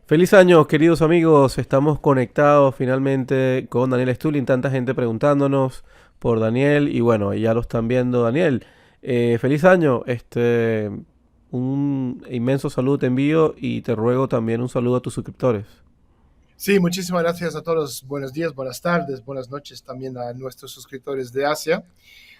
Feliz año, queridos amigos. Estamos conectados finalmente con Daniel Stulin. Tanta gente preguntándonos por Daniel y bueno, ya lo están viendo. Daniel, feliz año. Un inmenso saludo te envío y te ruego también un saludo a tus suscriptores. Sí, muchísimas gracias a todos. Buenos días, buenas tardes, buenas noches también a nuestros suscriptores de Asia.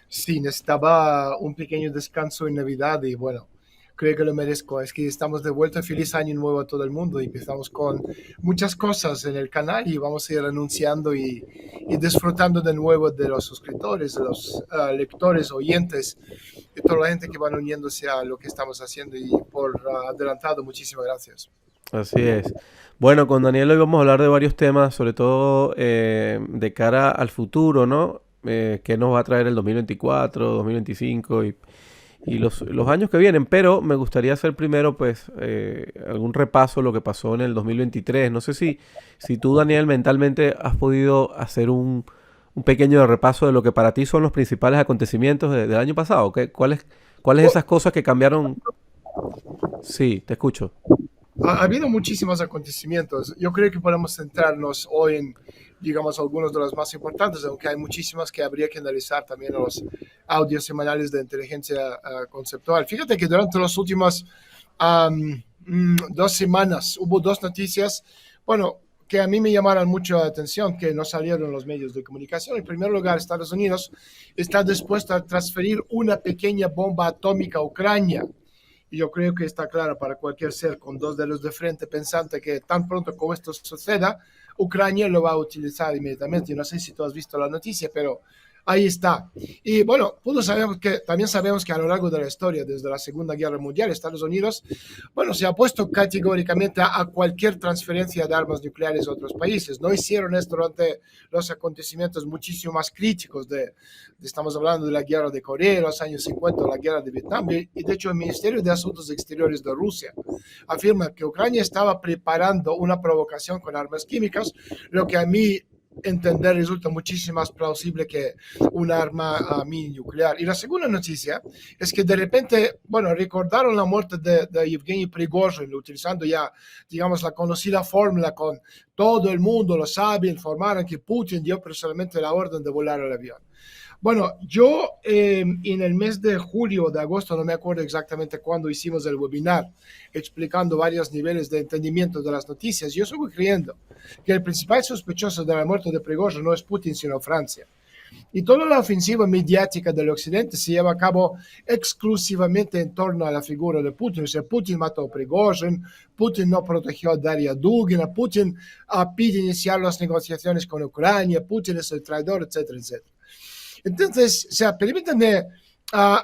Sí, necesitaba un pequeño descanso en Navidad y bueno, creo que lo merezco. Es que estamos de vuelta. Feliz año nuevo a todo el mundo y empezamos con muchas cosas en el canal y vamos a ir anunciando y disfrutando de nuevo de los suscriptores, de los lectores, oyentes y toda la gente que van uniéndose a lo que estamos haciendo y por adelantado, muchísimas gracias. Así es. Bueno, con Daniel hoy vamos a hablar de varios temas, sobre todo de cara al futuro, ¿no? ¿Qué nos va a traer el 2024, 2025 y los años que vienen? Pero me gustaría hacer primero, pues, algún repaso de lo que pasó en el 2023. No sé si tú, Daniel, mentalmente has podido hacer un pequeño repaso de lo que para ti son los principales acontecimientos del año pasado. ¿Cuáles esas cosas que cambiaron? Sí, te escucho. Ha habido muchísimos acontecimientos. Yo creo que podemos centrarnos hoy en, digamos, algunos de los más importantes, aunque hay muchísimas que habría que analizar también en los audios semanales de inteligencia conceptual. Fíjate que durante las últimas 2 semanas hubo dos noticias, bueno, que a mí me llamaron mucho la atención, que no salieron en los medios de comunicación. En primer lugar, Estados Unidos está dispuesto a transferir una pequeña bomba atómica a Ucrania. Y yo creo que está claro para cualquier ser con dos dedos de frente pensante que tan pronto como esto suceda, Ucrania lo va a utilizar inmediatamente. Yo no sé si tú has visto la noticia, pero ahí está. Y bueno, también sabemos que a lo largo de la historia, desde la Segunda Guerra Mundial, Estados Unidos, bueno, se ha opuesto categóricamente a cualquier transferencia de armas nucleares a otros países. No hicieron esto durante los acontecimientos muchísimo más críticos estamos hablando de la guerra de Corea, los años 50, la guerra de Vietnam, y de hecho el Ministerio de Asuntos Exteriores de Rusia afirma que Ucrania estaba preparando una provocación con armas químicas, lo que a mí entender resulta muchísimo más plausible que un arma mini nuclear. Y la segunda noticia es que de repente, bueno, recordaron la muerte de Yevgeny Prigozhin, utilizando ya, digamos, la conocida fórmula con todo el mundo lo sabe, informaron que Putin dio personalmente la orden de volar el avión. Bueno, yo en el mes de julio o de agosto, no me acuerdo exactamente cuándo hicimos el webinar, explicando varios niveles de entendimiento de las noticias. Yo sigo creyendo que el principal sospechoso de la muerte de Prigozhin no es Putin, sino Francia. Y toda la ofensiva mediática del Occidente se lleva a cabo exclusivamente en torno a la figura de Putin. O sea, Putin mató a Prigozhin, Putin no protegió a Daria Dugina, Putin pide iniciar las negociaciones con Ucrania, Putin es el traidor, etcétera, etcétera. Entonces, o sea, permítanme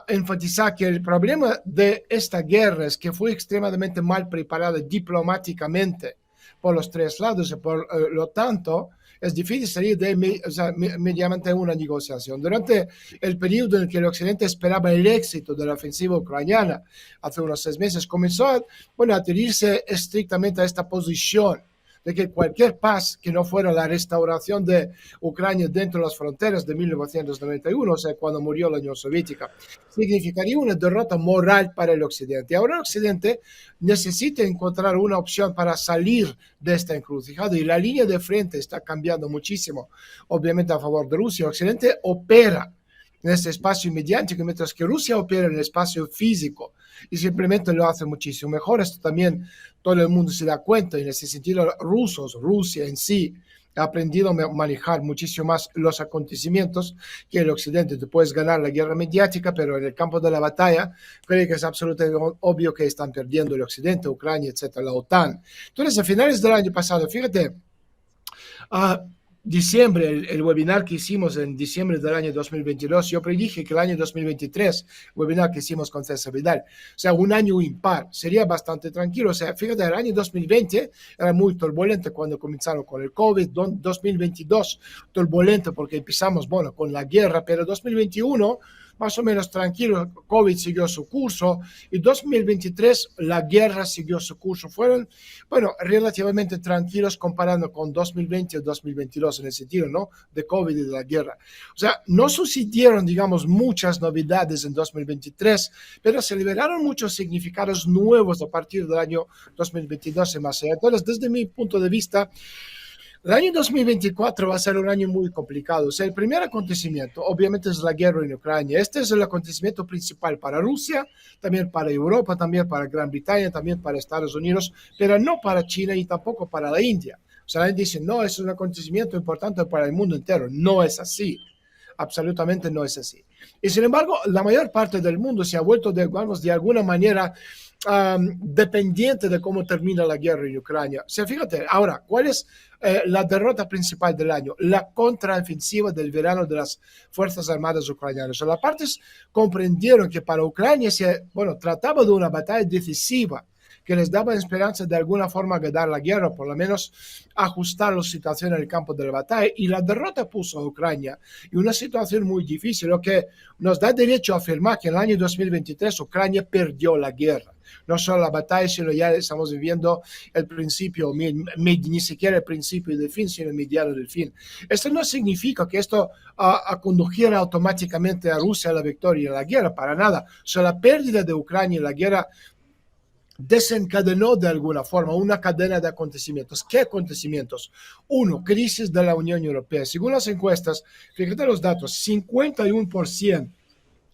enfatizar que el problema de esta guerra es que fue extremadamente mal preparada diplomáticamente por los tres lados y por lo tanto es difícil salir o sea, mediante una negociación. Durante el periodo en que el Occidente esperaba el éxito de la ofensiva ucraniana, hace unos 6 meses, comenzó bueno, a adherirse estrictamente a esta posición de que cualquier paz que no fuera la restauración de Ucrania dentro de las fronteras de 1991, o sea, cuando murió la Unión Soviética, significaría una derrota moral para el Occidente. Ahora el Occidente necesita encontrar una opción para salir de esta encrucijada y la línea de frente está cambiando muchísimo, obviamente a favor de Rusia. El Occidente opera en este espacio mediático, mientras que Rusia opera en el espacio físico y simplemente lo hace muchísimo mejor. Esto también todo el mundo se da cuenta y en ese sentido Rusia en sí ha aprendido a manejar muchísimo más los acontecimientos que el Occidente. Tú puedes ganar la guerra mediática, pero en el campo de la batalla creo que es absolutamente obvio que están perdiendo el Occidente, Ucrania, etcétera, la OTAN. Entonces, a finales del año pasado, fíjate, a diciembre, el webinar que hicimos en diciembre del año 2022, yo predije que el año 2023, webinar que hicimos con César Vidal, o sea, un año impar, sería bastante tranquilo. O sea, fíjate, el año 2020 era muy turbulento cuando comenzaron con el COVID, 2022 turbulento porque empezamos, bueno, con la guerra, pero 2021 más o menos tranquilo, COVID siguió su curso y 2023 la guerra siguió su curso. Fueron, bueno, relativamente tranquilos comparando con 2020 o 2022 en el sentido, ¿no? De COVID y de la guerra. O sea, no sucedieron, digamos, muchas novedades en 2023, pero se liberaron muchos significados nuevos a partir del año 2022 y más allá. Entonces, desde mi punto de vista, el año 2024 va a ser un año muy complicado. O sea, el primer acontecimiento, obviamente, es la guerra en Ucrania. Este es el acontecimiento principal para Rusia, también para Europa, también para Gran Bretaña, también para Estados Unidos, pero no para China y tampoco para la India. O sea, alguien dice, no, es un acontecimiento importante para el mundo entero. No es así. Absolutamente no es así. Y sin embargo, la mayor parte del mundo se ha vuelto, digamos, de alguna manera dependiente de cómo termina la guerra en Ucrania. O sea, fíjate, ahora, ¿cuál es la derrota principal del año? La contraofensiva del verano de las Fuerzas Armadas ucranianas. O sea, las partes comprendieron que para Ucrania bueno, trataba de una batalla decisiva que les daba esperanza de alguna forma ganar la guerra, por lo menos ajustar la situación en el campo de la batalla. Y la derrota puso a Ucrania en una situación muy difícil, lo que nos da derecho a afirmar que en el año 2023 Ucrania perdió la guerra. No solo la batalla, sino ya estamos viviendo el principio, ni siquiera el principio del fin, sino el mediano del fin. Esto no significa que esto condujera automáticamente a Rusia a la victoria en la guerra, para nada. O sea, la pérdida de Ucrania en la guerra desencadenó de alguna forma una cadena de acontecimientos. ¿Qué acontecimientos? Uno, crisis de la Unión Europea. Según las encuestas, fíjate los datos, 51%,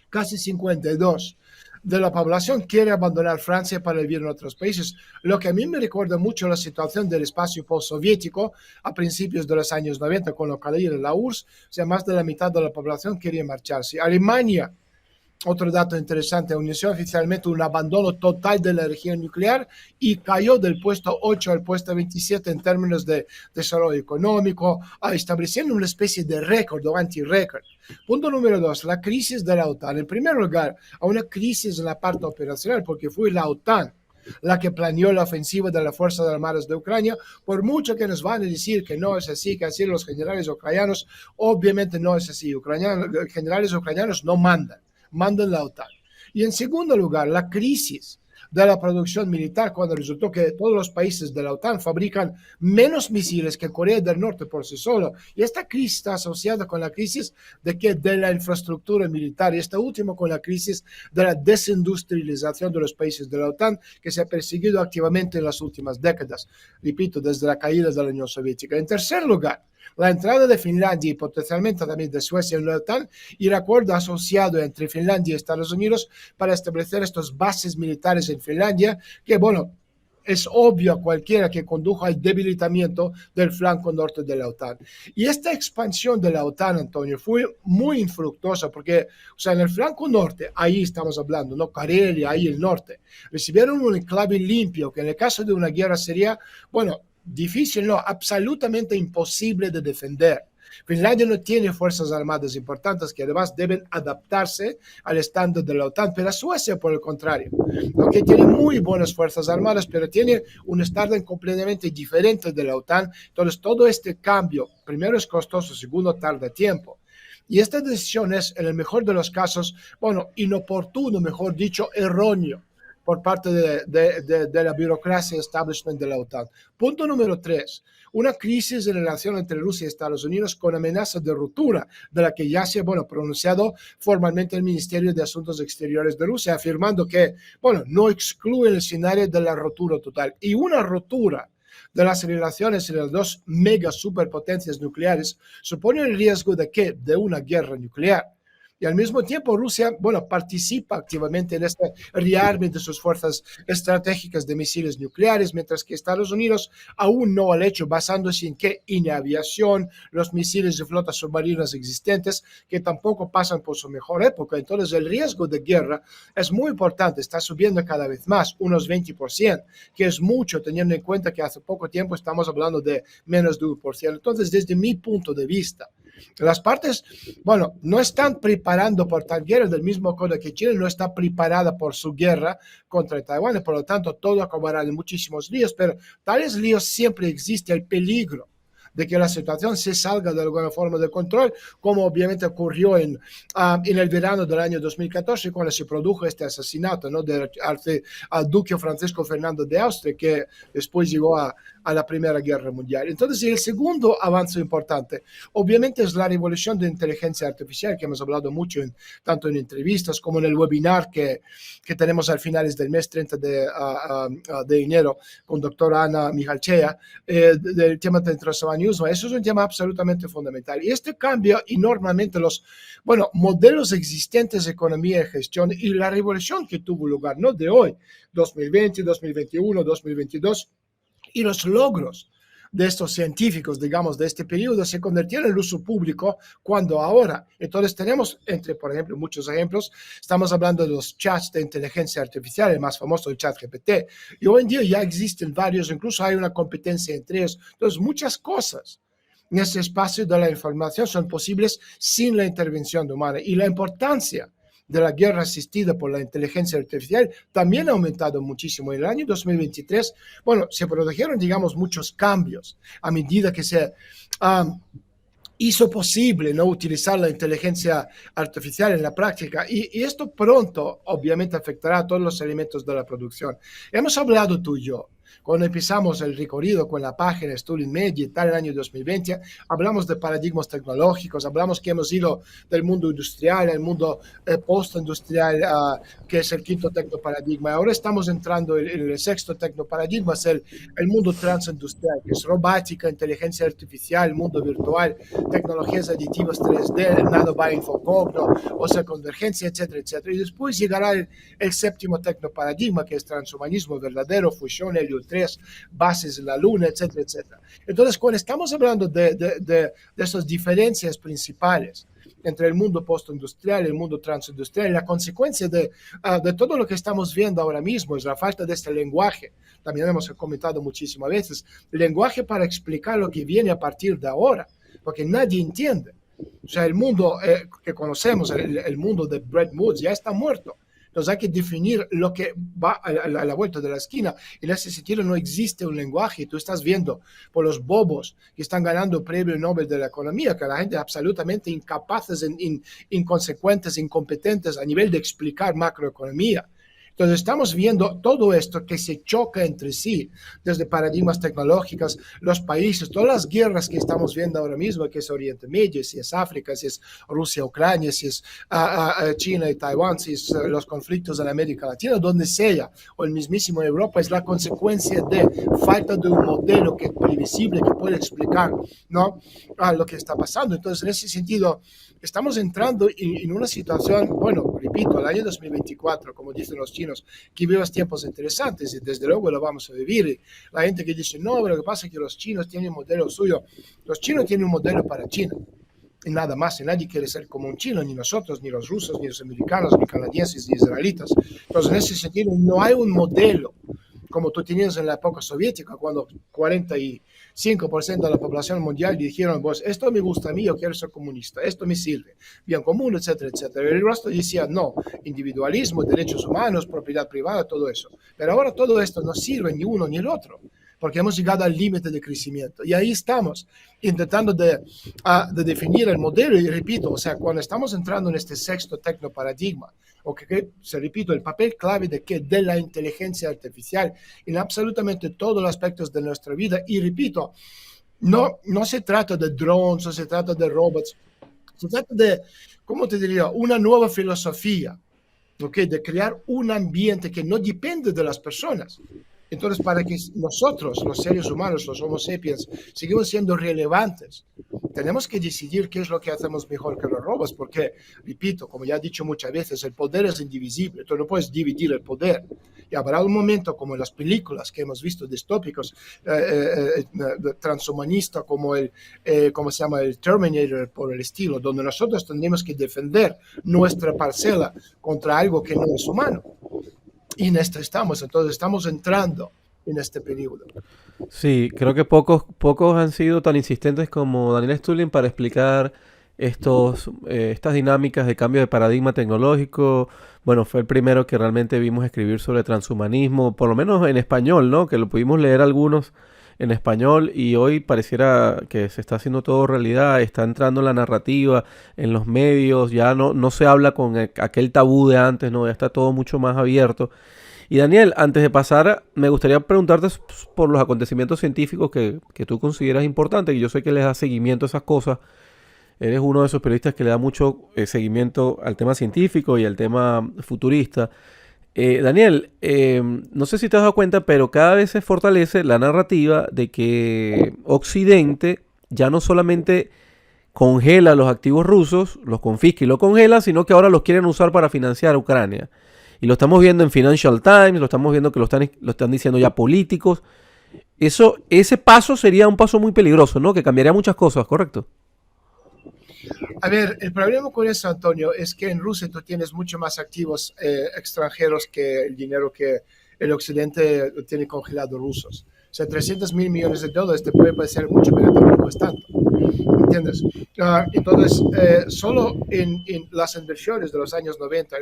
casi 52% de la población quiere abandonar Francia para vivir en otros países, lo que a mí me recuerda mucho la situación del espacio postsoviético a principios de los años 90 con la caída de la URSS, o sea, más de la mitad de la población quería marcharse. Alemania, otro dato interesante, anunció oficialmente un abandono total de la energía nuclear y cayó del puesto 8 al puesto 27 en términos de desarrollo económico, estableciendo una especie de récord o anti-récord. Punto número 2, la crisis de la OTAN. En primer lugar, a una crisis en la parte operacional, porque fue la OTAN la que planeó la ofensiva de las Fuerzas Armadas de Ucrania, por mucho que nos van a decir que no es así, que así los generales ucranianos, obviamente no es así. Generales ucranianos no mandan la OTAN. Y en segundo lugar, la crisis de la producción militar, cuando resultó que todos los países de la OTAN fabrican menos misiles que Corea del Norte por sí solo. Y esta crisis está asociada con la crisis de la infraestructura militar y esta última con la crisis de la desindustrialización de los países de la OTAN que se ha perseguido activamente en las últimas décadas, repito, desde la caída de la Unión Soviética. En tercer lugar, la entrada de Finlandia y potencialmente también de Suecia en la OTAN y el acuerdo asociado entre Finlandia y Estados Unidos para establecer estas bases militares en Finlandia, que bueno, es obvio a cualquiera que condujo al debilitamiento del flanco norte de la OTAN. Y esta expansión de la OTAN, Antonio, fue muy infructuosa porque, o sea, en el flanco norte, ahí estamos hablando, ¿no? Karelia, ahí el norte, recibieron un enclave limpio que en el caso de una guerra sería, bueno, difícil, no, absolutamente imposible de defender. Finlandia no tiene fuerzas armadas importantes que además deben adaptarse al estándar de la OTAN, pero Suecia, por el contrario, aunque tiene muy buenas fuerzas armadas, pero tiene un estándar completamente diferente de la OTAN. Entonces, todo este cambio, primero es costoso, segundo tarda tiempo. Y esta decisión es, en el mejor de los casos, bueno, inoportuno, mejor dicho, erróneo por parte de la burocracia establishment de la OTAN. Punto número 3, una crisis de relación entre Rusia y Estados Unidos con amenaza de ruptura, de la que ya se ha, bueno, pronunciado formalmente el Ministerio de Asuntos Exteriores de Rusia, afirmando que, bueno, no excluye el escenario de la ruptura total. Y una ruptura de las relaciones entre las dos mega superpotencias nucleares supone el riesgo de que de una guerra nuclear. Y al mismo tiempo Rusia, bueno, participa activamente en este rearme de sus fuerzas estratégicas de misiles nucleares, mientras que Estados Unidos aún no lo ha hecho, basándose en que en aviación, los misiles de flotas submarinas existentes, que tampoco pasan por su mejor época. Entonces el riesgo de guerra es muy importante, está subiendo cada vez más, unos 20%, que es mucho teniendo en cuenta que hace poco tiempo estamos hablando de menos de 1%. Entonces, desde mi punto de vista, las partes, bueno, no están preparando por tal guerra, del mismo modo que Chile no está preparada por su guerra contra Taiwán, y por lo tanto todo acabará en muchísimos líos, pero tales líos siempre existe el peligro de que la situación se salga de alguna forma de control, como obviamente ocurrió en el verano del año 2014, cuando se produjo este asesinato, ¿no?, al duque Francisco Fernando de Austria, que después llegó a la Primera Guerra Mundial. Entonces, el segundo avance importante, obviamente, es la revolución de inteligencia artificial, que hemos hablado mucho tanto en entrevistas como en el webinar que tenemos al finales del mes 30 de enero con doctora Ana Michalchea, del tema del transhumanismo. Eso es un tema absolutamente fundamental. Y este cambia enormemente los modelos existentes de economía y gestión, y la revolución que tuvo lugar, no de hoy, 2020, 2021, 2022, y los logros de estos científicos, digamos, de este periodo se convirtieron en el uso público cuando ahora. Entonces tenemos, por ejemplo, muchos ejemplos. Estamos hablando de los chats de inteligencia artificial, el más famoso, el ChatGPT, y hoy en día ya existen varios, incluso hay una competencia entre ellos. Entonces, muchas cosas en ese espacio de la información son posibles sin la intervención humana, y la importancia de la guerra asistida por la inteligencia artificial también ha aumentado muchísimo. En el año 2023, se produjeron, digamos, muchos cambios a medida que se hizo posible no utilizar la inteligencia artificial en la práctica, y esto pronto obviamente afectará a todos los elementos de la producción. Hemos hablado tú y yo, cuando empezamos el recorrido con la página Studying Media y tal, el año 2020, hablamos de paradigmas tecnológicos, hablamos que hemos ido del mundo industrial al mundo postindustrial, que es el quinto tecnoparadigma. Ahora estamos entrando en el sexto tecnoparadigma, es el mundo transindustrial, que es robótica, inteligencia artificial, mundo virtual, tecnologías aditivas 3D, nanobiofocobro, o sea, convergencia, etcétera, etcétera. Y después llegará el séptimo tecnoparadigma, que es transhumanismo verdadero, fusión, helio 3, bases en la luna, etcétera, etcétera. Entonces, cuando estamos hablando de esas diferencias principales entre el mundo postindustrial y el mundo transindustrial, la consecuencia de todo lo que estamos viendo ahora mismo es la falta de este lenguaje. También hemos comentado muchísimas veces, lenguaje para explicar lo que viene a partir de ahora, porque nadie entiende. O sea, el mundo que conocemos, el mundo de Bretton Woods, ya está muerto. Entonces hay que definir lo que va a la vuelta de la esquina. En ese sentido no existe un lenguaje. Tú estás viendo por los bobos que están ganando el premio Nobel de la economía, que la gente es absolutamente incapaces, inconsecuentes, incompetentes a nivel de explicar macroeconomía. Entonces estamos viendo todo esto que se choca entre sí, desde paradigmas tecnológicos, los países, todas las guerras que estamos viendo ahora mismo, que es Oriente Medio, si es África, si es Rusia, Ucrania, si es China y Taiwán, si es los conflictos en América Latina, donde sea, o el mismísimo Europa, es la consecuencia de falta de un modelo que es previsible, que puede explicar, ¿no?, lo que está pasando. Entonces, en ese sentido, estamos entrando en una situación, repito, el año 2024, como dicen los chinos, que vivas tiempos interesantes, y desde luego lo vamos a vivir. Y la gente que dice, no, pero lo que pasa es que los chinos tienen un modelo suyo. Los chinos tienen un modelo para China, y nada más, y nadie quiere ser como un chino, ni nosotros, ni los rusos, ni los americanos, ni canadienses, ni israelitas. Entonces, en ese sentido, no hay un modelo como tú tenías en la época soviética, cuando 45% de la población mundial dijeron, pues esto me gusta a mí, yo quiero ser comunista, esto me sirve, bien común, etcétera, etcétera. El resto decía, no, individualismo, derechos humanos, propiedad privada, todo eso. Pero ahora todo esto no sirve ni uno ni el otro, porque hemos llegado al límite de crecimiento. Y ahí estamos, intentando de definir el modelo. Y repito, o sea, cuando estamos entrando en este sexto tecnoparadigma, repito, el papel clave de la inteligencia artificial en absolutamente todos los aspectos de nuestra vida. Y repito, no se trata de drones, no se trata de robots, se trata de, ¿cómo te diría?, una nueva filosofía, de crear un ambiente que no depende de las personas. Entonces, para que nosotros, los seres humanos, los Homo sapiens, sigamos siendo relevantes, tenemos que decidir qué es lo que hacemos mejor que los robots, porque, repito, como ya he dicho muchas veces, el poder es indivisible, tú no puedes dividir el poder. Y habrá un momento, como en las películas que hemos visto distópicos, transhumanista, como ¿cómo se llama?, el Terminator, por el estilo, donde nosotros tendremos que defender nuestra parcela contra algo que no es humano. Y en esto estamos, entonces estamos entrando en este periodo. Sí, creo que pocos han sido tan insistentes como Daniel Stulin para explicar estas dinámicas de cambio de paradigma tecnológico. Bueno, fue el primero que realmente vimos escribir sobre transhumanismo, por lo menos en español, ¿no? Que lo pudimos leer algunos en español y hoy pareciera que se está haciendo todo realidad, está entrando en la narrativa, en los medios, ya no se habla con aquel tabú de antes, no, ya está todo mucho más abierto. Y Daniel, antes de pasar, me gustaría preguntarte por los acontecimientos científicos que tú consideras importantes, y yo sé que les das seguimiento a esas cosas. Eres uno de esos periodistas que le da mucho seguimiento al tema científico y al tema futurista. Daniel, no sé si te has dado cuenta, pero cada vez se fortalece la narrativa de que Occidente ya no solamente congela los activos rusos, los confisca y los congela, sino que ahora los quieren usar para financiar a Ucrania. Y lo estamos viendo en Financial Times, lo estamos viendo que lo están diciendo ya políticos. Ese paso sería un paso muy peligroso, ¿no? Que cambiaría muchas cosas, ¿correcto? A ver, el problema con eso, Antonio, es que en Rusia tú tienes mucho más activos extranjeros que el dinero que el occidente tiene congelado rusos. O sea, 300.000 millones de dólares te puede parecer mucho, pero tampoco es tanto. ¿Entiendes? Entonces, solo en las inversiones de los años 90,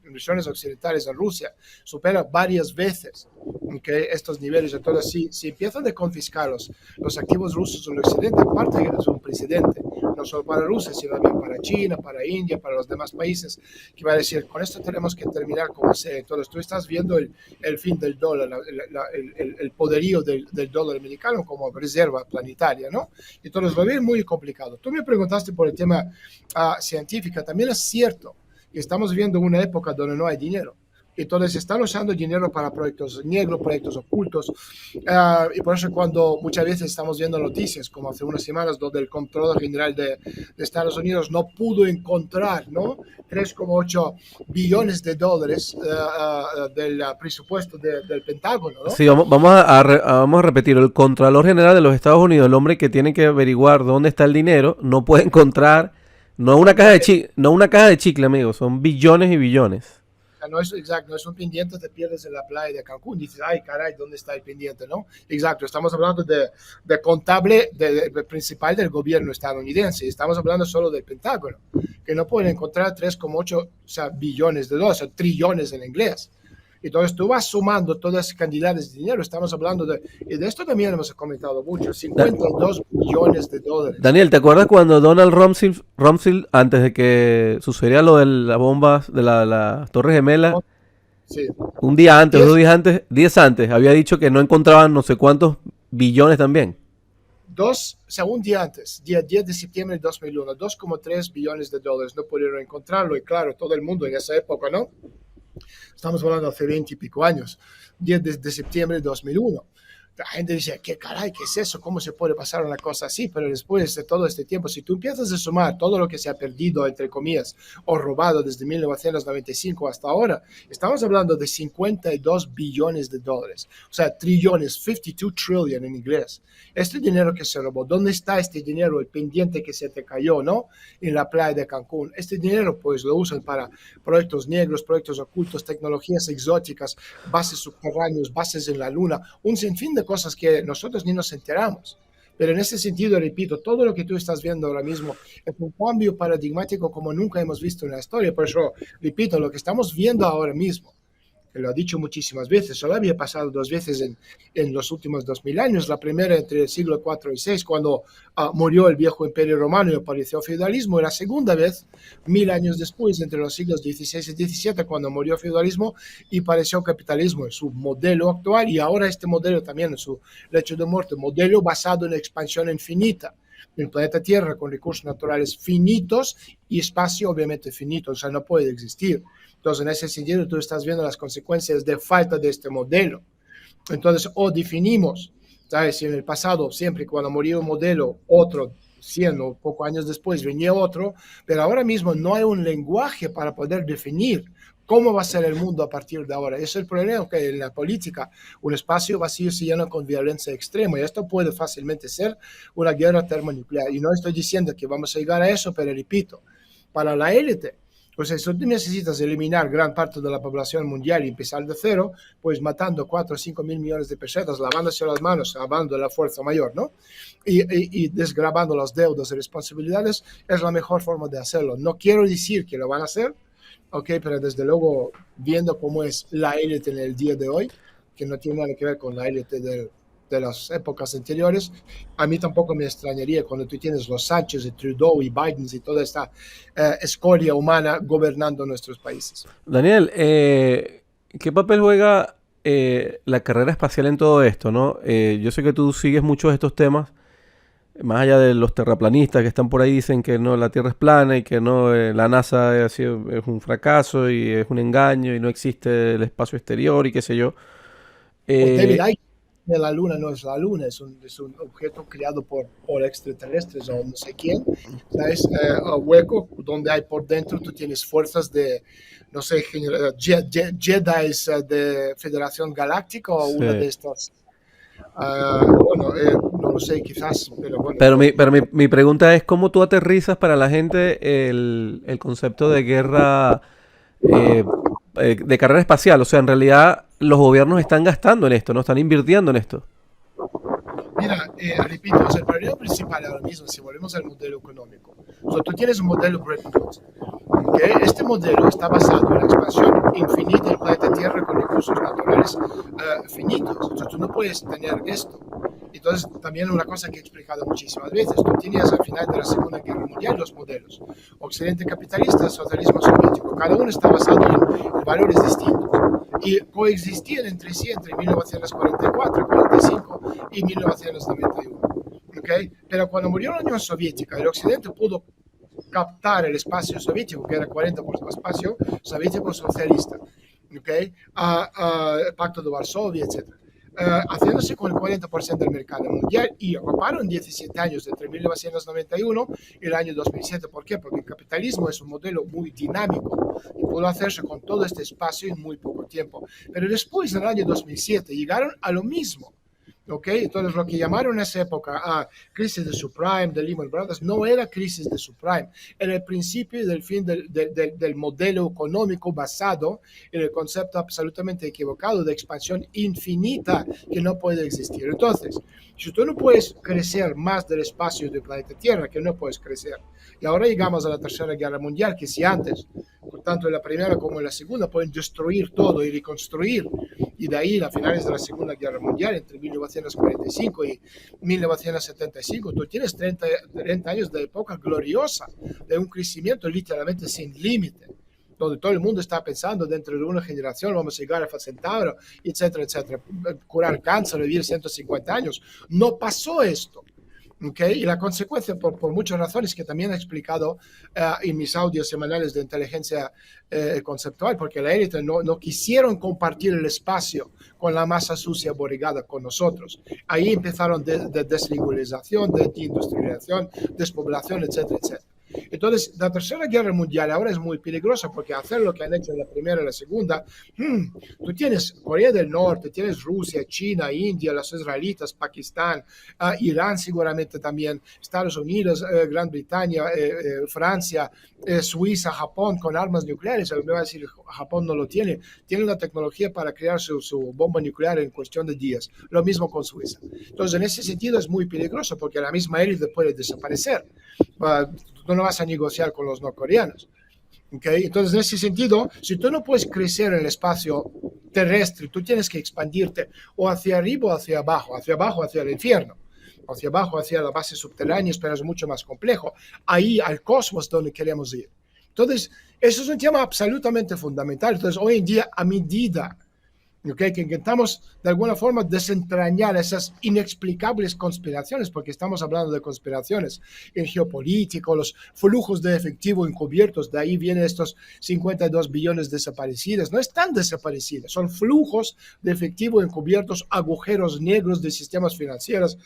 inversiones occidentales en Rusia, supera varias veces, ¿okay?, estos niveles. Entonces, si empiezan a confiscar los activos rusos en el occidente, aparte es un precedente, no solo para Rusia, sino también para China, para India, para los demás países, que va a decir, con esto tenemos que terminar como sea. Entonces, tú estás viendo el fin del dólar, el poderío del dólar americano como reserva planetaria, ¿no? Entonces, lo veo muy complicado. Tú me preguntaste por el tema científico. También es cierto que estamos viviendo una época donde no hay dinero. Entonces están usando dinero para proyectos negros, proyectos ocultos. Y por eso cuando muchas veces estamos viendo noticias, como hace unas semanas, donde el Contralor General de Estados Unidos no pudo encontrar, ¿no?, 3,8 billones de dólares del presupuesto del Pentágono, ¿no? Sí, vamos a repetir. El Contralor General de los Estados Unidos, el hombre que tiene que averiguar dónde está el dinero, no puede encontrar, no una caja de chicle, amigos, son billones y billones. No es exacto, no es un pendiente, te pierdes en la playa de Cancún, dices, ay, caray, ¿dónde está el pendiente? ¿No? Exacto, estamos hablando de contable principal del gobierno estadounidense, estamos hablando solo del Pentágono, que no pueden encontrar 3,8, o sea, billones de dólares, o sea, trillones en inglés. Entonces tú vas sumando todas las cantidades de dinero, estamos hablando y de esto también hemos comentado mucho, 52 billones de dólares. Daniel, ¿te acuerdas cuando Donald Rumsfeld, antes de que sucediera lo de las bombas de la Torre Gemela, sí, un día antes, 10 antes, había dicho que no encontraban no sé cuántos billones también? O sea, un día antes, día 10 de septiembre de 2001, 2,3 billones de dólares, no pudieron encontrarlo, y claro, todo el mundo en esa época, ¿no? Estamos hablando de hace 20 y pico años, 10 de septiembre de 2001. La gente dice, ¿qué caray? ¿Qué es eso? ¿Cómo se puede pasar una cosa así? Pero después de todo este tiempo, si tú empiezas a sumar todo lo que se ha perdido, entre comillas, o robado desde 1995 hasta ahora, estamos hablando de 52 billones de dólares. O sea, trillones, 52 trillion en inglés. Este dinero que se robó, ¿dónde está este dinero? El pendiente que se te cayó, ¿no? En la playa de Cancún. Este dinero, pues, lo usan para proyectos negros, proyectos ocultos, tecnologías exóticas, bases subterráneas, bases en la luna, un sinfín de cosas que nosotros ni nos enteramos. Pero en ese sentido, repito, todo lo que tú estás viendo ahora mismo es un cambio paradigmático como nunca hemos visto en la historia. Por eso, repito, lo que estamos viendo ahora mismo, que lo ha dicho muchísimas veces, solo había pasado 2 veces en los últimos 2000 años. La primera entre el siglo IV y VI, cuando murió el viejo imperio romano y apareció el feudalismo, y la segunda vez, 1000 años después, entre los siglos XVI y XVII, cuando murió el feudalismo y apareció el capitalismo en su modelo actual, y ahora este modelo también en su lecho de muerte, modelo basado en expansión infinita del planeta Tierra, con recursos naturales finitos y espacio obviamente finito, o sea, no puede existir. Entonces, en ese sentido, tú estás viendo las consecuencias de falta de este modelo. Entonces, o definimos, ¿sabes? Si en el pasado, siempre cuando moría un modelo, otro, 100 o pocos años después, venía otro, pero ahora mismo no hay un lenguaje para poder definir cómo va a ser el mundo a partir de ahora. Ese es el problema, que en la política un espacio vacío se llena con violencia extrema, y esto puede fácilmente ser una guerra termonuclear. Y no estoy diciendo que vamos a llegar a eso, pero repito, para la élite, pues si tú necesitas eliminar gran parte de la población mundial y empezar de cero, pues matando 4 o 5 mil millones de personas, lavándose las manos, hablando de la fuerza mayor, ¿no? Y desgrabando las deudas y responsabilidades, es la mejor forma de hacerlo. No quiero decir que lo van a hacer, ok, pero desde luego, viendo cómo es la élite en el día de hoy, que no tiene nada que ver con la élite de las épocas anteriores, a mí tampoco me extrañaría cuando tú tienes los Sánchez y Trudeau y Biden y toda esta escoria humana gobernando nuestros países. Daniel, ¿qué papel juega la carrera espacial en todo esto, no? Yo sé que tú sigues muchos de estos temas, más allá de los terraplanistas que están por ahí, dicen que no, la Tierra es plana y que no, la NASA es un fracaso y es un engaño y no existe el espacio exterior y qué sé yo. O David Eh, Icke, la luna no es la luna, es un objeto creado por extraterrestres o no sé quién. ¿Sabes? Un hueco donde hay por dentro, tú tienes fuerzas de, no sé, Jedi de Federación Galáctica o una de sí. estas. Bueno, no lo sé, quizás, pero bueno, Pero mi pregunta es, ¿cómo tú aterrizas para la gente el concepto de guerra, eh, de carrera espacial? O sea, en realidad los gobiernos están gastando en esto, ¿no? Están invirtiendo en esto. mira, repito, o sea, el problema principal ahora mismo, si volvemos al modelo económico, o sea, tú tienes un modelo Bretton Woods, ¿okay? Este modelo está basado en la expansión infinita del planeta Tierra con recursos naturales finitos. Entonces, tú no puedes tener esto. Entonces, también una cosa que he explicado muchísimas veces, tú tenías al final de la Segunda Guerra Mundial los modelos, Occidente capitalista, socialismo soviético, cada uno está basado en valores distintos y coexistían entre sí entre 1944, 45 y 1991. ¿Okay? Pero cuando murió la Unión Soviética, el Occidente pudo captar el espacio soviético, que era 40% espacio soviético socialista, ¿okay? El Pacto de Varsovia, etc. Haciéndose con el 40% del mercado mundial y ocuparon 17 años entre 1991 y el año 2007. ¿Por qué? Porque el capitalismo es un modelo muy dinámico y pudo hacerse con todo este espacio en muy poco tiempo. Pero después, en el año 2007, llegaron a lo mismo. ¿Okay? Entonces, lo que llamaron en esa época crisis de subprime, de Lehman Brothers, no era crisis de subprime, era el principio del fin del modelo económico basado en el concepto absolutamente equivocado de expansión infinita que no puede existir. Entonces, si tú no puedes crecer más del espacio del planeta Tierra, que no puedes crecer, y ahora llegamos a la Tercera Guerra Mundial, que si antes, tanto en la Primera como en la Segunda, pueden destruir todo y reconstruir, y de ahí a finales de la Segunda Guerra Mundial, entre 1945 y 1975, tú tienes 30 años de época gloriosa, de un crecimiento literalmente sin límite, donde todo el mundo está pensando dentro de una generación vamos a llegar a Alfa Centauro, etcétera, etcétera, curar cáncer, vivir 150 años. No pasó esto. ¿Okay? Y la consecuencia, por muchas razones que también he explicado en mis audios semanales de inteligencia conceptual, porque la élite no quisieron compartir el espacio con la masa sucia borregada con nosotros. Ahí empezaron de desregularización, de industrialización, despoblación, etcétera, etcétera. Entonces, la Tercera Guerra Mundial ahora es muy peligrosa porque hacer lo que han hecho en la Primera y la Segunda, tú tienes Corea del Norte, tienes Rusia, China, India, los israelitas, Pakistán, Irán seguramente también, Estados Unidos, Gran Bretaña, Francia, Suiza, Japón con armas nucleares. Me va a decir, Japón no lo tiene. Tiene una tecnología para crear su bomba nuclear en cuestión de días. Lo mismo con Suiza. Entonces, en ese sentido es muy peligroso porque la misma élite puede desaparecer. Tú no vas a negociar con los norcoreanos. ¿Okay? Entonces, en ese sentido, si tú no puedes crecer en el espacio terrestre, tú tienes que expandirte o hacia arriba o hacia abajo, hacia el infierno, hacia abajo, hacia la base subterránea, pero es mucho más complejo. Ahí al cosmos donde queremos ir. Entonces, eso es un tema absolutamente fundamental. Entonces, hoy en día, a medida ¿okay? Que intentamos de alguna forma desentrañar esas inexplicables conspiraciones, porque estamos hablando de conspiraciones en geopolítico, los flujos de efectivo encubiertos, de ahí vienen estos 52 billones desaparecidos, no están desaparecidos, son flujos de efectivo encubiertos, agujeros negros de sistemas financieros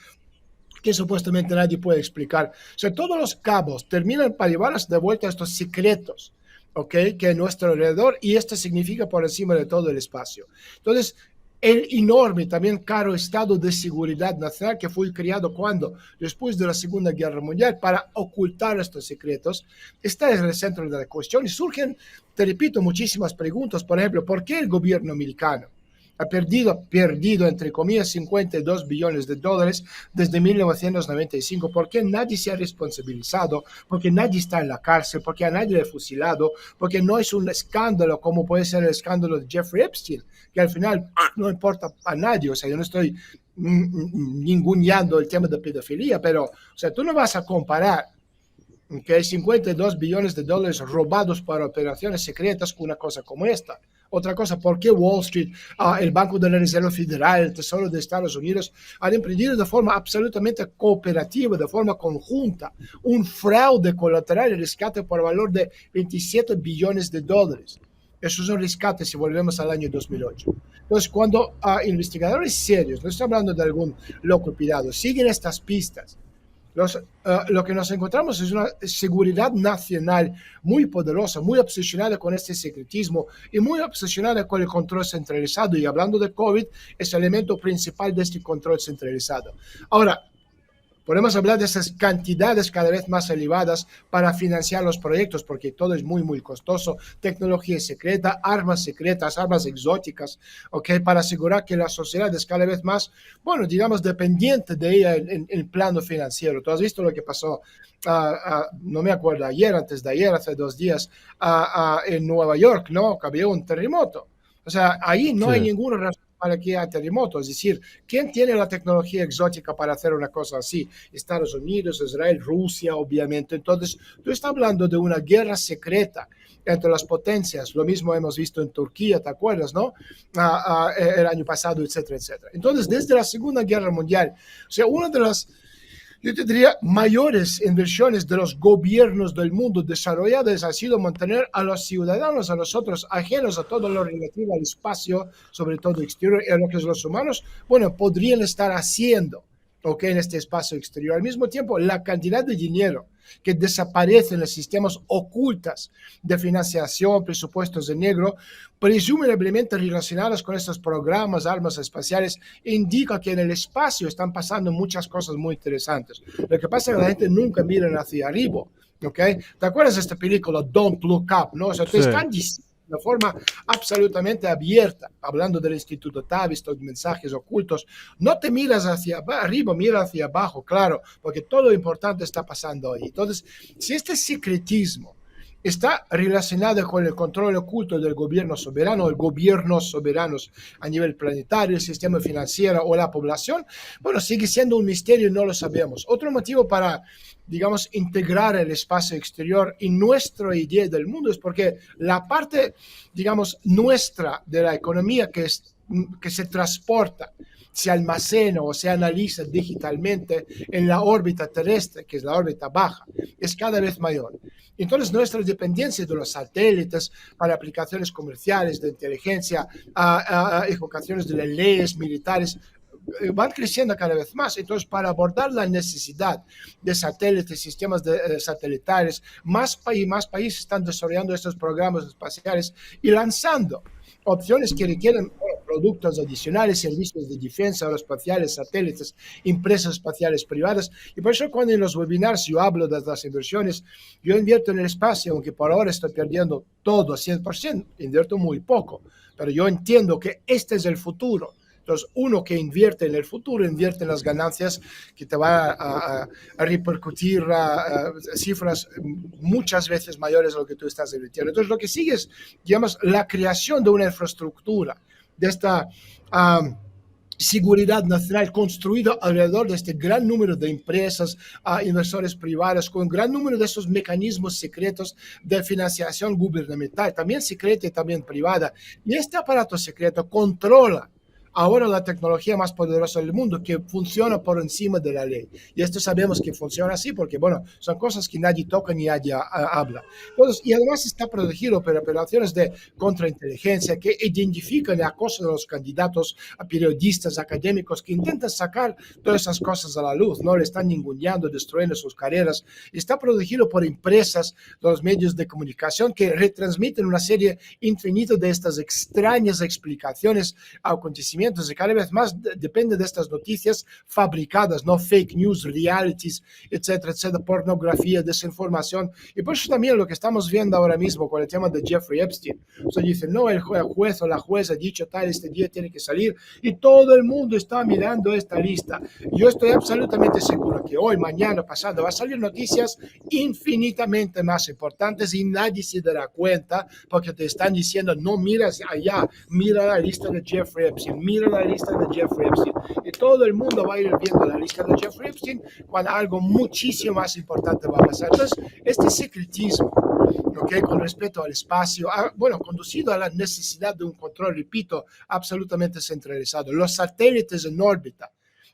que supuestamente nadie puede explicar. O sea, todos los cabos terminan para llevarnos de vuelta a estos secretos, ¿ok? Que a nuestro alrededor, y esto significa por encima de todo el espacio. Entonces, el enorme, también caro estado de seguridad nacional que fue creado cuando, después de la Segunda Guerra Mundial, para ocultar estos secretos, está en el centro de la cuestión y surgen, te repito, muchísimas preguntas. Por ejemplo, ¿por qué el gobierno americano ha perdido, entre comillas, 52 billones de dólares desde 1995? ¿Por qué nadie se ha responsabilizado? ¿Por qué nadie está en la cárcel? ¿Por qué a nadie le ha fusilado? ¿Por qué no es un escándalo como puede ser el escándalo de Jeffrey Epstein? Que al final no importa a nadie. O sea, yo no estoy ninguneando el tema de pedofilia, pero, o sea, tú no vas a comparar que hay 52 billones de dólares robados para operaciones secretas con una cosa como esta. Otra cosa, ¿por qué Wall Street, el Banco de la Reserva Federal, el Tesoro de Estados Unidos han emprendido de forma absolutamente cooperativa, de forma conjunta, un fraude colateral y rescate por valor de 27 billones de dólares? Eso es un rescate si volvemos al año 2008. Entonces, cuando investigadores serios, no estoy hablando de algún loco pirado, siguen estas pistas, lo que nos encontramos es una seguridad nacional muy poderosa, muy obsesionada con este secretismo y muy obsesionada con el control centralizado. Y hablando de COVID, es el elemento principal de este control centralizado. Ahora, podemos hablar de esas cantidades cada vez más elevadas para financiar los proyectos, porque todo es muy, muy costoso. Tecnología secreta, armas secretas, armas exóticas, ¿ok? Para asegurar que la sociedad es cada vez más, bueno, digamos, dependiente de ella en el plano financiero. Tú has visto lo que pasó, no me acuerdo, ayer, antes de ayer, hace 2 días, en Nueva York, ¿no? Que había un terremoto. O sea, ahí no hay Sí. ninguna razón para que haya terremotos. Es decir, ¿quién tiene la tecnología exótica para hacer una cosa así? Estados Unidos, Israel, Rusia, obviamente. Entonces, tú estás hablando de una guerra secreta entre las potencias. Lo mismo hemos visto en Turquía, ¿te acuerdas, no? El año pasado, etcétera, etcétera. Entonces, desde la Segunda Guerra Mundial, o sea, una de las, yo te diría, mayores inversiones de los gobiernos del mundo desarrollados ha sido mantener a los ciudadanos, a nosotros, ajenos a todo lo relativo al espacio, sobre todo exterior, y a lo que los humanos, bueno, podrían estar haciendo, ¿ok? En este espacio exterior. Al mismo tiempo, la cantidad de dinero que desaparece en los sistemas ocultos de financiación, presupuestos de negro, presumiblemente relacionados con estos programas, armas espaciales, indica que en el espacio están pasando muchas cosas muy interesantes. Lo que pasa es que la gente nunca mira hacia arriba, ¿ok? ¿Te acuerdas de esta película Don't Look Up, no? O sea, te Sí. están diciendo de forma absolutamente abierta, hablando del Instituto Tavistock, mensajes ocultos, no te miras hacia arriba, mira hacia abajo, claro, porque todo lo importante está pasando ahí. Entonces, si este secretismo está relacionado con el control oculto del gobierno soberano, el gobiernos soberanos a nivel planetario, el sistema financiero o la población, bueno, sigue siendo un misterio y no lo sabemos. Otro motivo para, digamos, integrar el espacio exterior en nuestra idea del mundo es porque la parte, digamos, nuestra de la economía que se transporta, se almacena o se analiza digitalmente en la órbita terrestre, que es la órbita baja, es cada vez mayor. Entonces, nuestra dependencia de los satélites para aplicaciones comerciales, de inteligencia, ejecuciones de las leyes militares, van creciendo cada vez más. Entonces, para abordar la necesidad de satélites, sistemas satelitales, más países están desarrollando estos programas espaciales y lanzando opciones que requieren productos adicionales, servicios de defensa aeroespaciales, satélites, empresas espaciales privadas. Y por eso cuando en los webinars yo hablo de las inversiones, yo invierto en el espacio, aunque por ahora estoy perdiendo todo a 100%, invierto muy poco, pero yo entiendo que este es el futuro. Entonces, uno que invierte en el futuro, invierte en las ganancias que te va a repercutir cifras muchas veces mayores de lo que tú estás invirtiendo. Entonces, lo que sigue es, digamos, la creación de una infraestructura, de esta seguridad nacional construida alrededor de este gran número de empresas, inversores privados, con un gran número de esos mecanismos secretos de financiación gubernamental, también secreta y también privada. Y este aparato secreto controla ahora la tecnología más poderosa del mundo, que funciona por encima de la ley. Y esto sabemos que funciona así porque, bueno, son cosas que nadie toca ni nadie habla. Entonces, y además está protegido por operaciones de contrainteligencia que identifican el acoso de los candidatos a periodistas, académicos, que intentan sacar todas esas cosas a la luz, ¿no? Le están ninguneando, destruyendo sus carreras. Está protegido por empresas de los medios de comunicación que retransmiten una serie infinita de estas extrañas explicaciones a acontecimientos, y cada vez más depende de estas noticias fabricadas, no fake news, realities, etcétera, etcétera, pornografía, desinformación. Y por eso también lo que estamos viendo ahora mismo con el tema de Jeffrey Epstein. O sea, dicen, no, el juez o la jueza ha dicho tal, este día tiene que salir, y todo el mundo está mirando esta lista. Yo estoy absolutamente seguro que hoy, mañana, pasado, va a salir noticias infinitamente más importantes y nadie se dará cuenta porque te están diciendo, no miras allá, mira la lista de Jeffrey Epstein, mira la lista de Jeffrey Epstein. Y todo el mundo va a ir viendo la lista de Jeffrey Epstein cuando algo muchísimo más importante va a pasar. Entonces, este secretismo, ¿okay? Con respecto al espacio, bueno, conducido a la necesidad de un control, repito, absolutamente centralizado. Los satélites en órbita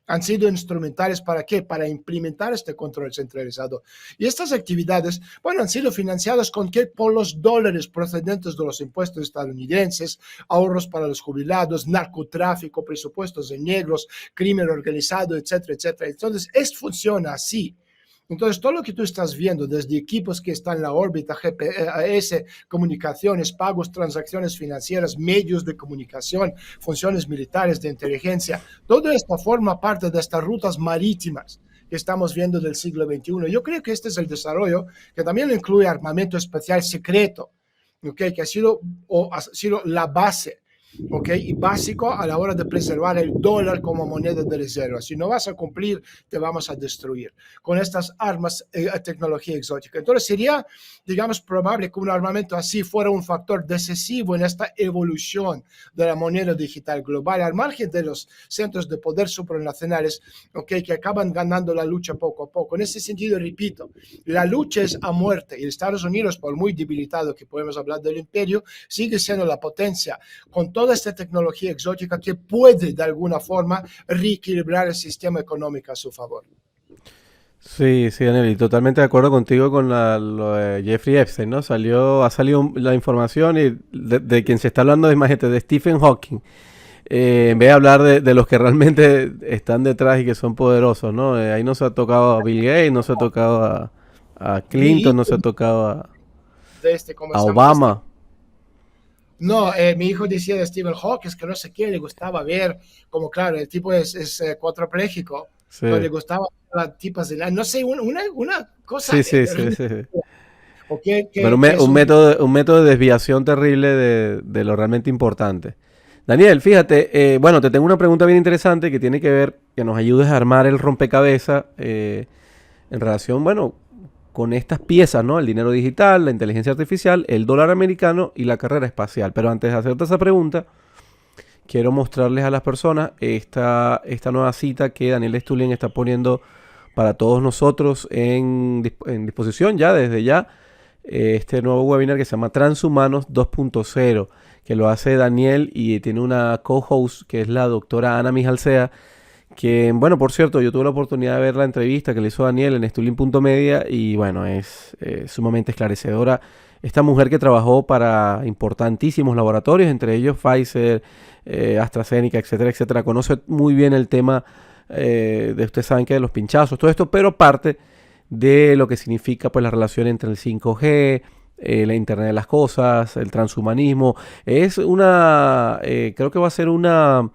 han sido instrumentales para qué? Para implementar este control centralizado. Y estas actividades, bueno, han sido financiadas con qué? Por los dólares procedentes de los impuestos estadounidenses, ahorros para los jubilados, narcotráfico, presupuestos en negros, crimen organizado, etcétera, etcétera. Entonces, esto funciona así. Entonces, todo lo que tú estás viendo, desde equipos que están en la órbita, GPS, comunicaciones, pagos, transacciones financieras, medios de comunicación, funciones militares de inteligencia, todo esto forma parte de estas rutas marítimas que estamos viendo del siglo XXI. Yo creo que este es el desarrollo que también incluye armamento especial secreto, ¿okay? Que ha sido la base, ¿ok? Y básico a la hora de preservar el dólar como moneda de reserva. Si no vas a cumplir, te vamos a destruir con estas armas, tecnología exótica. Entonces sería, digamos, probable que un armamento así fuera un factor decisivo en esta evolución de la moneda digital global, al margen de los centros de poder supranacionales, ¿ok? Que acaban ganando la lucha poco a poco. En ese sentido, repito, la lucha es a muerte y Estados Unidos, por muy debilitado que podemos hablar del imperio, sigue siendo la potencia con toda esta tecnología exótica que puede de alguna forma reequilibrar el sistema económico a su favor. Sí, sí, Daniel, y totalmente de acuerdo contigo con lo de Jeffrey Epstein, ¿no? Ha salido la información y de quien se está hablando, imagínate, de Stephen Hawking. En vez de hablar de los que realmente están detrás y que son poderosos, ¿no? Ahí no se ha tocado a Bill Gates, no se ha tocado a Mi Clinton, no se hijo ha tocado de este, ¿cómo a se llama? Obama. No, mi hijo decía de Stephen Hawking que no sé qué, le gustaba ver, como claro, el tipo es cuadrapléjico, entonces Sí, le gustaba ver a tipas de no sé, una cosa sí, sí, sí, sí. Sí. o Pero que es un... un método de desviación terrible de lo realmente importante. Daniel, fíjate, bueno, te tengo una pregunta bien interesante que tiene que ver, que nos ayudes a armar el rompecabezas en relación, bueno, con estas piezas, ¿no? El dinero digital, la inteligencia artificial, el dólar americano y la carrera espacial. Pero antes de hacerte esa pregunta, quiero mostrarles a las personas esta nueva cita que Daniel Stulin está poniendo para todos nosotros en disposición ya, desde ya, este nuevo webinar que se llama Transhumanos 2.0, que lo hace Daniel y tiene una co-host que es la doctora Ana Mijalcea, que, bueno, por cierto, yo tuve la oportunidad de ver la entrevista que le hizo Daniel en Stulin.media y, bueno, es sumamente esclarecedora. Esta mujer que trabajó para importantísimos laboratorios, entre ellos Pfizer, AstraZeneca, etcétera, etcétera, conoce muy bien el tema ustedes saben que de los pinchazos, todo esto, pero parte de lo que significa pues la relación entre el 5G, la Internet de las Cosas, el transhumanismo. Es creo que va a ser una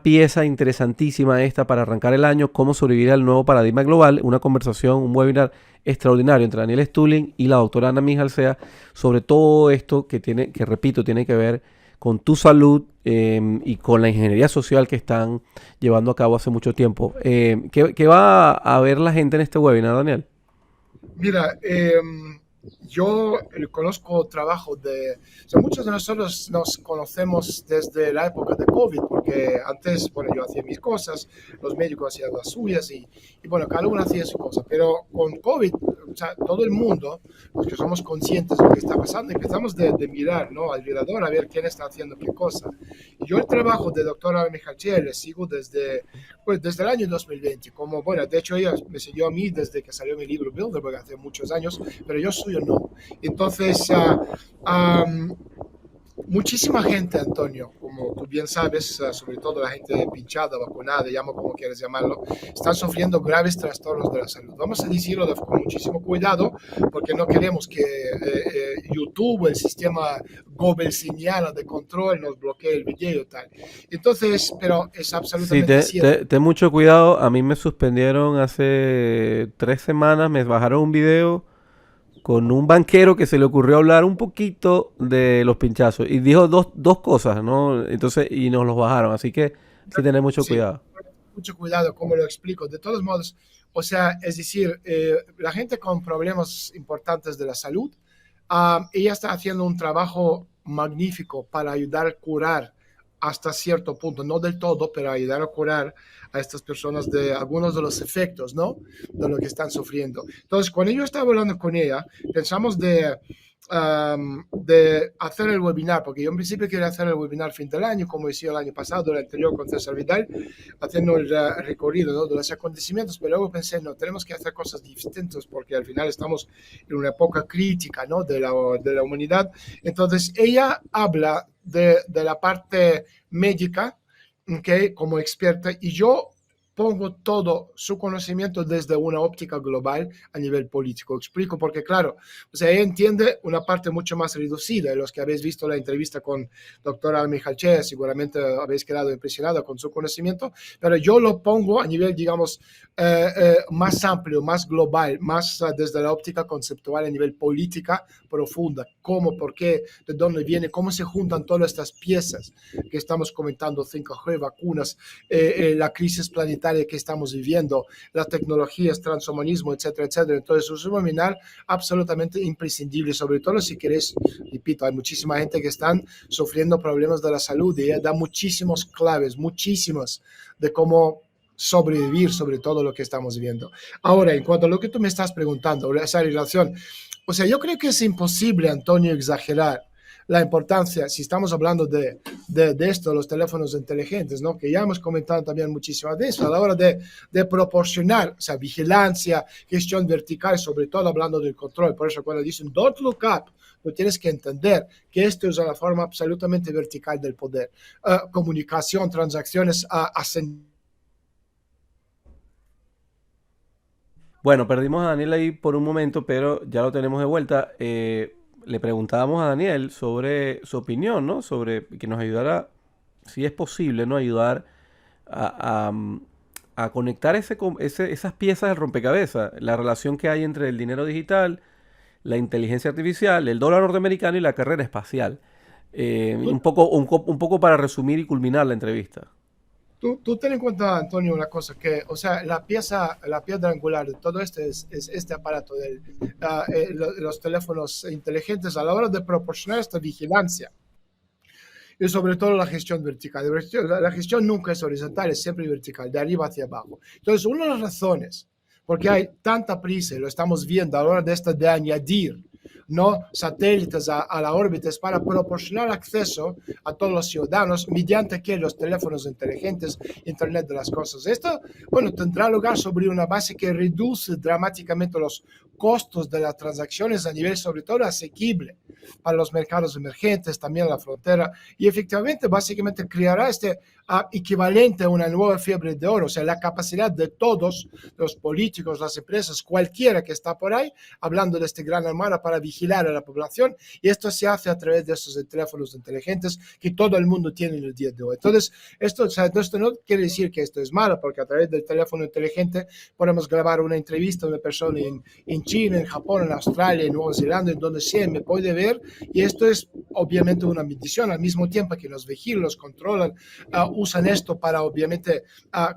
pieza interesantísima esta para arrancar el año, cómo sobrevivir al nuevo paradigma global, una conversación, un webinar extraordinario entre Daniel Stulin y la doctora Ana Mijalcea sobre todo esto que repito, tiene que ver con tu salud y con la ingeniería social que están llevando a cabo hace mucho tiempo. ¿Qué va a ver la gente en este webinar, Daniel? Mira, yo conozco trabajo o sea, muchos de nosotros nos conocemos desde la época de COVID, porque antes, bueno, yo hacía mis cosas, los médicos hacían las suyas y bueno, cada uno hacía su cosa, pero con COVID, o sea, todo el mundo, los que somos conscientes de lo que está pasando, empezamos de mirar, ¿no? Alrededor a ver quién está haciendo qué cosa. Y yo el trabajo de doctora Mijalcea le sigo desde el año 2020, como, bueno, de hecho ella me siguió a mí desde que salió mi libro Bilderberg hace muchos años, pero yo suyo no. Entonces, muchísima gente, Antonio, como tú bien sabes, sobre todo la gente pinchada, vacunada, llamo como quieres llamarlo, están sufriendo graves trastornos de la salud. Vamos a decirlo con muchísimo cuidado, porque no queremos que YouTube, el sistema gobelsiniano de control, nos bloquee el video y tal. Entonces, pero es Sí, absolutamente cierto. ten mucho cuidado. A mí me suspendieron hace 3 semanas, me bajaron un video con un banquero que se le ocurrió hablar un poquito de los pinchazos y dijo dos cosas, ¿no? Entonces, y nos los bajaron, así que hay que tener mucho Sí, cuidado. mucho cuidado, como lo explico. De todos modos, o sea, es decir, la gente con problemas importantes de la salud, ella está haciendo un trabajo magnífico para ayudar a curar hasta cierto punto, no del todo, pero ayudar a curar a estas personas de algunos de los efectos, ¿no? De lo que están sufriendo. Entonces, cuando yo estaba hablando con ella, pensamos de hacer el webinar, porque yo en principio quería hacer el webinar fin del año, como hice el año pasado, el anterior con César Vidal, haciendo el recorrido, ¿no?, de los acontecimientos, pero luego pensé, no, tenemos que hacer cosas distintas porque al final estamos en una época crítica, ¿no?, de la humanidad. Entonces, ella habla de la parte médica, ¿okay?, como experta, y yo pongo todo su conocimiento desde una óptica global a nivel político. Explico porque, claro, o sea, ella entiende una parte mucho más reducida. Los que habéis visto la entrevista con doctora Michalche, seguramente habéis quedado impresionado con su conocimiento, pero yo lo pongo a nivel, digamos, más amplio, más global, más desde la óptica conceptual a nivel política profunda. ¿Cómo? ¿Por qué? ¿De dónde viene? ¿Cómo se juntan todas estas piezas que estamos comentando? 5G, vacunas, la crisis planetaria que estamos viviendo, las tecnologías, transhumanismo, etcétera, etcétera. Entonces, es un webinar absolutamente imprescindible, sobre todo si queréis, repito, hay muchísima gente que están sufriendo problemas de la salud y ella da muchísimos claves, muchísimos, de cómo sobrevivir sobre todo lo que estamos viendo. Ahora, en cuanto a lo que tú me estás preguntando, esa relación, o sea, yo creo que es imposible, Antonio, exagerar la importancia, si estamos hablando de esto, los teléfonos inteligentes, ¿no?, que ya hemos comentado también muchísimas veces, a la hora de proporcionar, o sea, vigilancia, gestión vertical, sobre todo hablando del control. Por eso cuando dicen don't look up, tú tienes que entender que esto es una forma absolutamente vertical del poder. Comunicación, transacciones, Bueno, perdimos a Daniel ahí por un momento, pero ya lo tenemos de vuelta. Le preguntábamos a Daniel sobre su opinión, ¿no? Sobre que nos ayudara, si es posible, ¿no?, ayudar a conectar esas piezas del rompecabezas, la relación que hay entre el dinero digital, la inteligencia artificial, el dólar norteamericano y la carrera espacial. Un poco para resumir y culminar la entrevista. Tú ten en cuenta, Antonio, una cosa, que, o sea, la piedra angular de todo esto es este aparato de los teléfonos inteligentes a la hora de proporcionar esta vigilancia y sobre todo la gestión vertical. La gestión nunca es horizontal, es siempre vertical, de arriba hacia abajo. Entonces, una de las razones por qué hay tanta prisa, y lo estamos viendo a la hora de añadir, ¿no?, satélites a la órbita, es para proporcionar acceso a todos los ciudadanos mediante que los teléfonos inteligentes, Internet de las cosas. Esto, bueno, tendrá lugar sobre una base que reduce dramáticamente los costos de las transacciones a nivel, sobre todo, asequible para los mercados emergentes, también la frontera, y efectivamente, básicamente creará este equivalente a una nueva fiebre de oro, o sea, la capacidad de todos los políticos, las empresas, cualquiera que está por ahí, hablando de este gran armada para vigilar a la población, y esto se hace a través de estos teléfonos inteligentes que todo el mundo tiene en el día de hoy. Entonces, esto no quiere decir que esto es malo, porque a través del teléfono inteligente podemos grabar una entrevista a una persona en China, en Japón, en Australia, en Nueva Zelanda, en donde sea, me puede ver, y esto es obviamente una bendición, al mismo tiempo que los vigilan, los controlan, usan esto para obviamente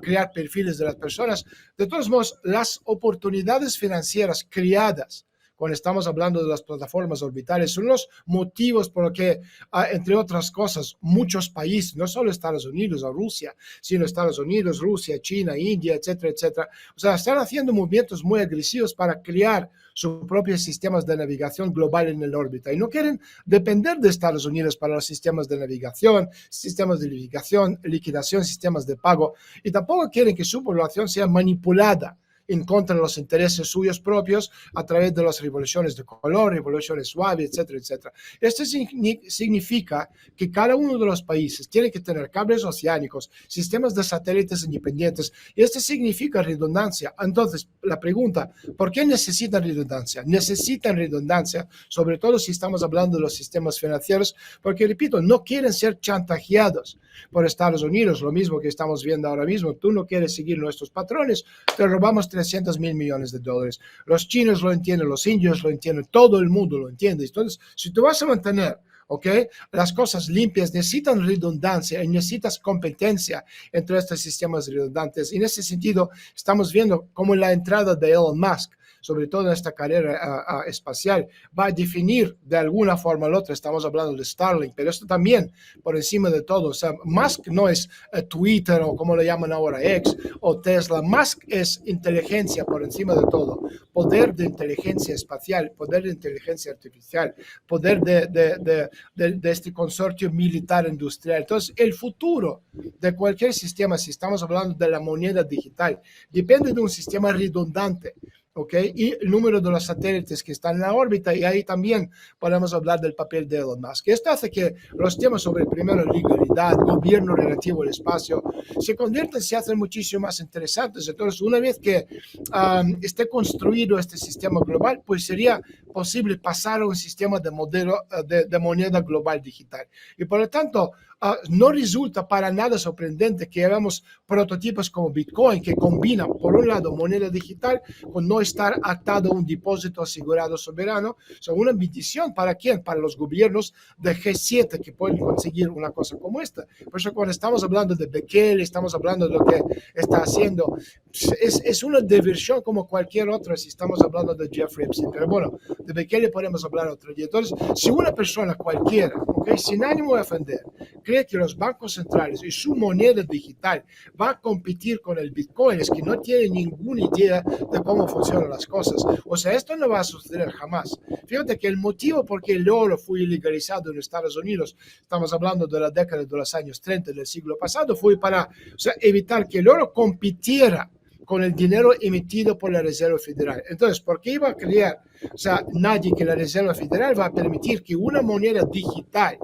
crear perfiles de las personas. De todos modos, las oportunidades financieras creadas cuando estamos hablando de las plataformas orbitales son los motivos por los que, entre otras cosas, muchos países, no solo Estados Unidos o Rusia, sino Estados Unidos, Rusia, China, India, etcétera, etcétera, o sea, están haciendo movimientos muy agresivos para crear sus propios sistemas de navegación global en el órbita, y no quieren depender de Estados Unidos para los sistemas de navegación, sistemas de liquidación, sistemas de pago, y tampoco quieren que su población sea manipulada en contra de los intereses suyos propios a través de las revoluciones de color, revoluciones suaves, etcétera, etcétera. Esto significa que cada uno de los países tiene que tener cables oceánicos, sistemas de satélites independientes, y esto significa redundancia. Entonces, la pregunta, ¿por qué necesitan redundancia? Necesitan redundancia, sobre todo si estamos hablando de los sistemas financieros, porque, repito, no quieren ser chantajeados por Estados Unidos, lo mismo que estamos viendo ahora mismo. Tú no quieres seguir nuestros patrones, te robamos 300 mil millones de dólares. Los chinos lo entienden, los indios lo entienden, todo el mundo lo entiende. Entonces, si tú vas a mantener, ¿ok?, las cosas limpias, necesitan redundancia y necesitas competencia entre estos sistemas redundantes. En ese sentido, estamos viendo como la entrada de Elon Musk sobre todo en esta carrera espacial, va a definir de alguna forma la otra. Estamos hablando de Starlink, pero esto también por encima de todo. O sea, Musk no es Twitter o como le llaman ahora X o Tesla. Musk es inteligencia por encima de todo. Poder de inteligencia espacial, poder de inteligencia artificial, poder de este consorcio militar industrial. Entonces, el futuro de cualquier sistema, si estamos hablando de la moneda digital, depende de un sistema redundante. ¿Okay? Y el número de los satélites que están en la órbita, y ahí también podemos hablar del papel de Elon Musk. Esto hace que los temas sobre, primero, legalidad, gobierno relativo al espacio, se hacen muchísimo más interesantes. Entonces, una vez que esté construido este sistema global, pues sería posible pasar a un sistema de modelo de moneda global digital. Y por lo tanto, no resulta para nada sorprendente que hagamos prototipos como Bitcoin, que combinan, por un lado, moneda digital con no estar atado a un depósito asegurado soberano. Son una bendición. ¿Para quién? Para los gobiernos de G7 que pueden conseguir una cosa como esta. Por eso cuando estamos hablando de Bekele, estamos hablando de lo que está haciendo, es una diversión como cualquier otra si estamos hablando de Jeffrey Epstein. Pero bueno, de Bekele podemos hablar otro día. Entonces, si una persona cualquiera, ¿okay?, sin ánimo de ofender, cree que los bancos centrales y su moneda digital va a competir con el Bitcoin, es que no tiene ninguna idea de cómo funcionan las cosas. O sea, esto no va a suceder jamás. Fíjate que el motivo por qué el oro fue ilegalizado en Estados Unidos, estamos hablando de la década de los años 30 del siglo pasado, fue para, o sea, evitar que el oro compitiera con el dinero emitido por la Reserva Federal. Entonces, ¿por qué iba a crear? O sea, nadie que la Reserva Federal va a permitir que una moneda digital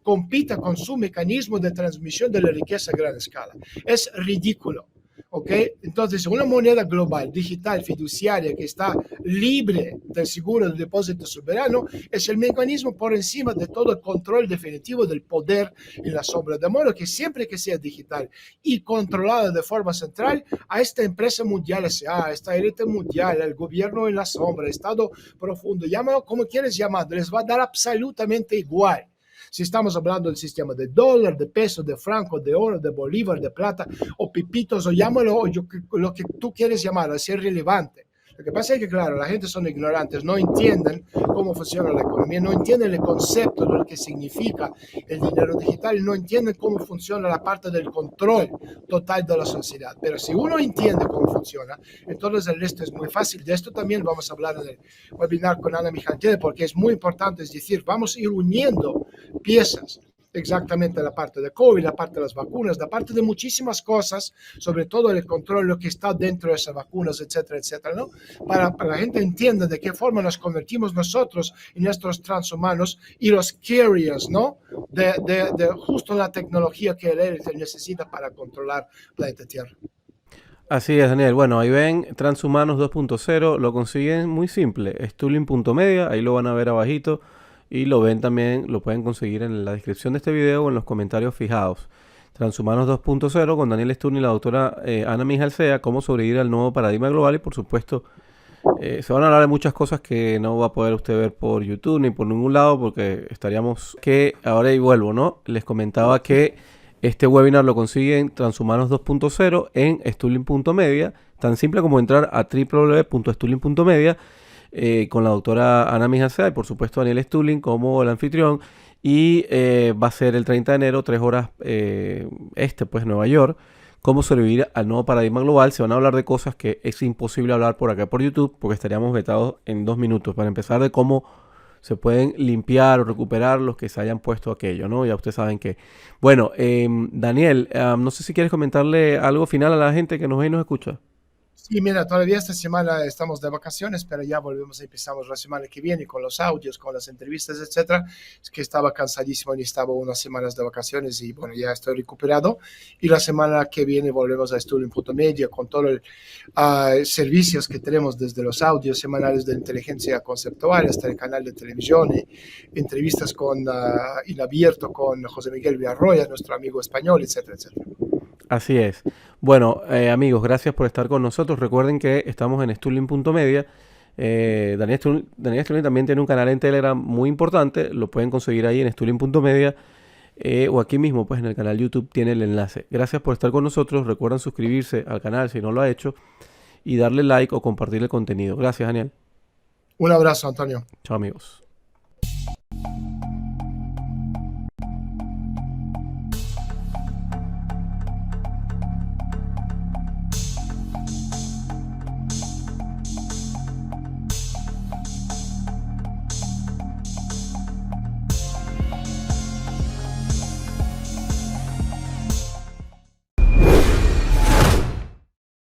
compita con su mecanismo de transmisión de la riqueza a gran escala. Es ridículo. ¿Ok? Entonces, una moneda global, digital, fiduciaria, que está libre del seguro del depósito soberano, es el mecanismo por encima de todo el control definitivo del poder en la sombra. De modo que siempre que sea digital y controlada de forma central, a esta empresa mundial, a esta élite mundial, el gobierno en la sombra, el Estado profundo, llámalo como quieres llamarlo, les va a dar absolutamente igual. Si estamos hablando del sistema de dólar, de peso, de franco, de oro, de bolívar, de plata, o pipitos, o llámalo lo que tú quieres llamar, es irrelevante. Lo que pasa es que, claro, la gente son ignorantes, no entienden cómo funciona la economía, no entienden el concepto de lo que significa el dinero digital, no entienden cómo funciona la parte del control total de la sociedad. Pero si uno entiende cómo funciona, entonces el resto es muy fácil. De esto también vamos a hablar en el webinar con Ana Mijantede, porque es muy importante, es decir, vamos a ir uniendo piezas. Exactamente la parte de COVID, la parte de las vacunas, la parte de muchísimas cosas, sobre todo el control, lo que está dentro de esas vacunas, etcétera, etcétera, ¿no? Para que la gente entienda de qué forma nos convertimos nosotros en estos transhumanos y los carriers, ¿no? De justo la tecnología que él necesita para controlar el planeta Tierra. Así es, Daniel. Bueno, ahí ven Transhumanos 2.0, lo consiguen muy simple, stulin.media, ahí lo van a ver abajito. Y lo ven también, lo pueden conseguir en la descripción de este video o en los comentarios fijados. Transhumanos 2.0 con Daniel Sturm y la doctora Ana Mijalcea, cómo sobrevivir al nuevo paradigma global. Y por supuesto, se van a hablar de muchas cosas que no va a poder usted ver por YouTube ni por ningún lado, porque estaríamos... Que ahora y vuelvo, ¿no? Les comentaba que este webinar lo consiguen Transhumanos 2.0 en stulin.media. Tan simple como entrar a www.stulin.media. Con la doctora Ana Mijalcea y por supuesto Daniel Stulin como el anfitrión, y va a ser el 30 de enero, 3 horas pues Nueva York, cómo sobrevivir al nuevo paradigma global. Se van a hablar de cosas que es imposible hablar por acá por YouTube porque estaríamos vetados en 2 minutos. Para empezar, de cómo se pueden limpiar o recuperar los que se hayan puesto aquello, ¿no? Ya ustedes saben que... Bueno, Daniel, no sé si quieres comentarle algo final a la gente que nos ve y nos escucha. Sí, mira, todavía esta semana estamos de vacaciones, pero ya volvemos, empezamos la semana que viene con los audios, con las entrevistas, etcétera. Es que estaba cansadísimo y estaba unas semanas de vacaciones y bueno, ya estoy recuperado. Y la semana que viene volvemos a Stulin.media con todos los servicios que tenemos, desde los audios semanales de inteligencia conceptual hasta el canal de televisión, y entrevistas en abierto con José Miguel Villarroya, nuestro amigo español, etcétera, etcétera. Así es. Bueno, amigos, gracias por estar con nosotros. Recuerden que estamos en stulin.media. Daniel Stulin también tiene un canal en Telegram muy importante. Lo pueden conseguir ahí en stulin.media o aquí mismo, pues en el canal YouTube tiene el enlace. Gracias por estar con nosotros. Recuerden suscribirse al canal si no lo ha hecho. y darle like o compartir el contenido. Gracias, Daniel. Un abrazo, Antonio. Chao, amigos.